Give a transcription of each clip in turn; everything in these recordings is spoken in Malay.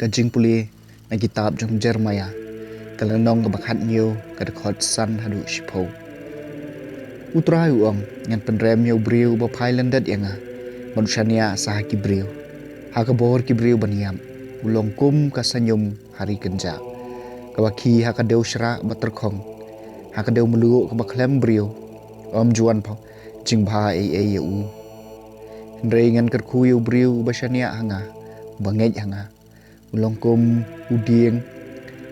kajing puli na kitab jong Jeremiah kalanong kabakhat niyo kadakot san hadu shipo utrai uang ngan penrem niyo briu ba pailandat yanga manusyanya sa kibriu hakabor kibriu baniam ulong kum kasanyum hari kenja kabaki hakadeu syra baterkong hakadeu melu kabaklem briu om juan pa jingba yu Hendrai ngan kerkuyu briu basyania hanga bangej hanga ulong kum udieng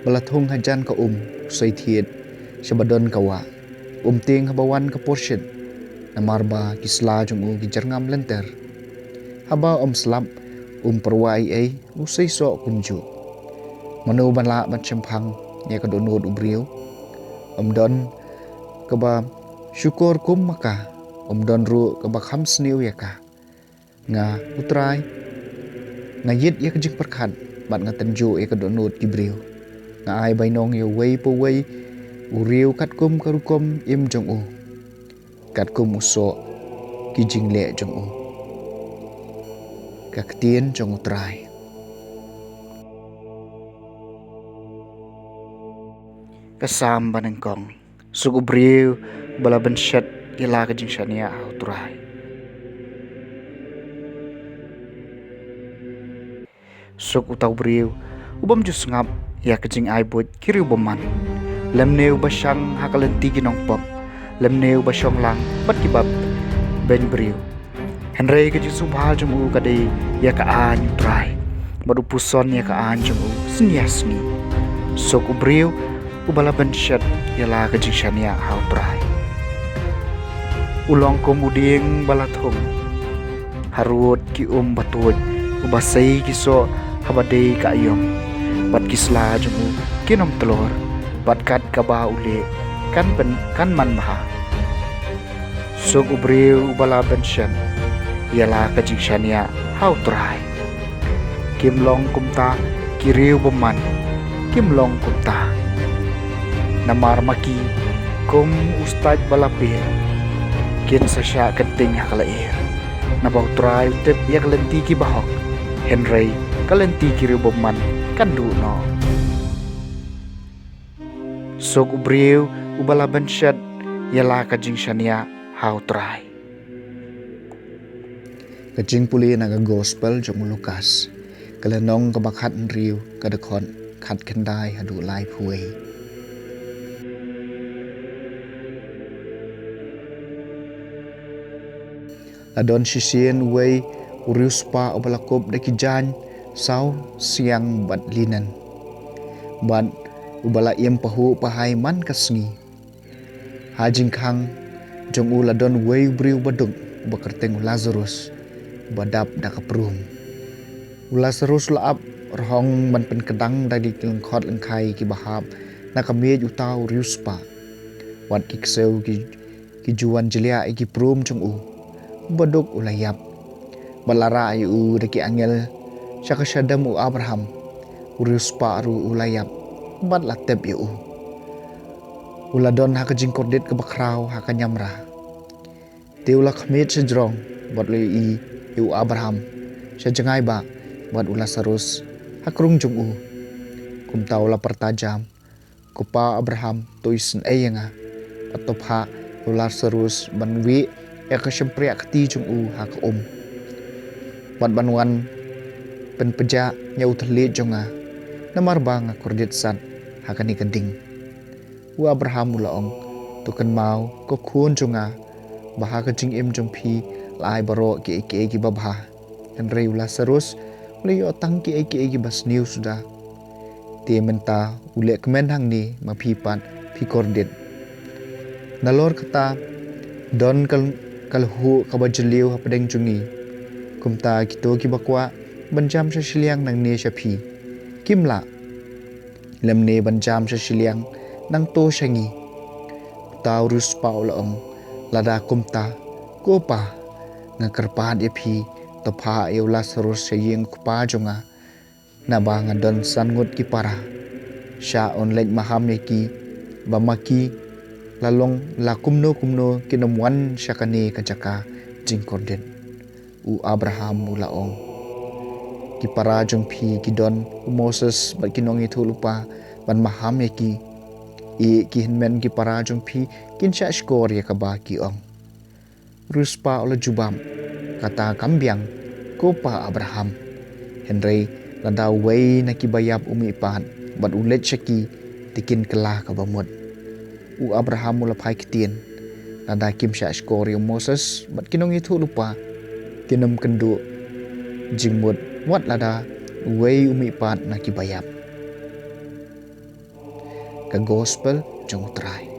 balathong hajan ka usai thiet syabadon kawa ting habawan ka portion namarba kisla jungu gijarngam lenter haba slap perwai ai usai so kunju manu banla ban chempang ya ka donod ubriu don kaba syukur kum maka don ru kaba kham sniu ya ka nga utrai nga yit ya kajik perkhan bat nga tanjo ya ka donod kibriu nga ai bainong ya wei po wei uriu katkum karukom im jong katkum uso kijing le jong kaktien jong utrai kasam banengkong sugubriu balaban shat ila kajing shania utrai sok utau briu ubam jus ngap ya kajing ai bot kiriu boman lemneu basyang hakalenti ginong pop lemneu basyong lang bat kibab ben briu henrei kajing subhal jumu kadai ya ka an utrai madupuson ya ka an jumu sniasni sok ubriu ubala ben shat yala kajing shania ha utrai ulong komuding balathong harut ki batut ubasai kiso habadei ka ayom bat kisla jumu kinom telur bat kat kaba ule kan man maha sok ubriu bala benshan yala kajing shania hau trai kimlong kumta kiriu beman kimlong kumta namar maki kum ustad balapir kin sasya kenting hakalair nabau trai tep yak lenti ki bahok henrei kalenti kiriu beman kandu no sok ubriu ubala bensyat yala kajing shania hau trai kajing puli naga gospel jong Lukas kalenong kabakhat riu kadakon khat kendai hadu lai phuei adon sisien wei uriuspa obalakop dakijan sau siang bat linan bat ubala iem pahu pahai man kasngi hajing khang jong uladon wei briu badung bakerteng Lazarus badap dakaprum Lazarus laap rohong man penkedang dari lengkhot lengkai ki bahap nakamie utau riuspa wat kikseu ki juan jelia ki prum jong baduk ulayap balara yu deki angel syakasyadam Abraham uriuspa ru ulayap bat latep yu uladon hakajing kordet kebakrau hakanyamra teula khmit sejrong bat lei yu Abraham sejengai ba bat Lazarus hakrung jung kumtau la pertajam kupa Abraham tuisen ayanga atopha Lazarus banwi ekasempria kti jung hak bat banwan penpeja nyau terlit jonga namar bang kordet sat hakani kending u Abraham ulaong tukan mau ko khun jonga baha kajing em jongpi lai baro ki babha dan rei Lazarus ule otang ki bas new sudah te menta ule kemen hang ni mapipat pi kordet nalor kata don kalhu kabajeliu hapadeng jungi kumta kito ki bakwa banjam sa siliang nang ne syapi kimla lemne banjam sa siliang nang to syangi taurus paulaong lada kumta kopa ngakerpan epi topa eu Lazarus sayeng kupa jonga naba ngadon sangut ki para sya online maham ki bamaki lalong la kumno kinomwan syakane kajaka jingkorden u Abraham ulaong ki para jong phi ki don Moses bat kinong itu lupa ban maham ya ki ki hinmen ki para jong phi kin sha skor ya ka ba ki ong ruspa ola jubam kata kambiang ko pa Abraham Henry lada wei na ki bayap umi pan bat ulet shaki tikin kelah ka bamut u Abraham mula phai kitien lada kim sha skor ya Moses bat kinong itu lupa tinam kendu jingmut wat lada wei umi pat na ki bayap ka gospel jong utrai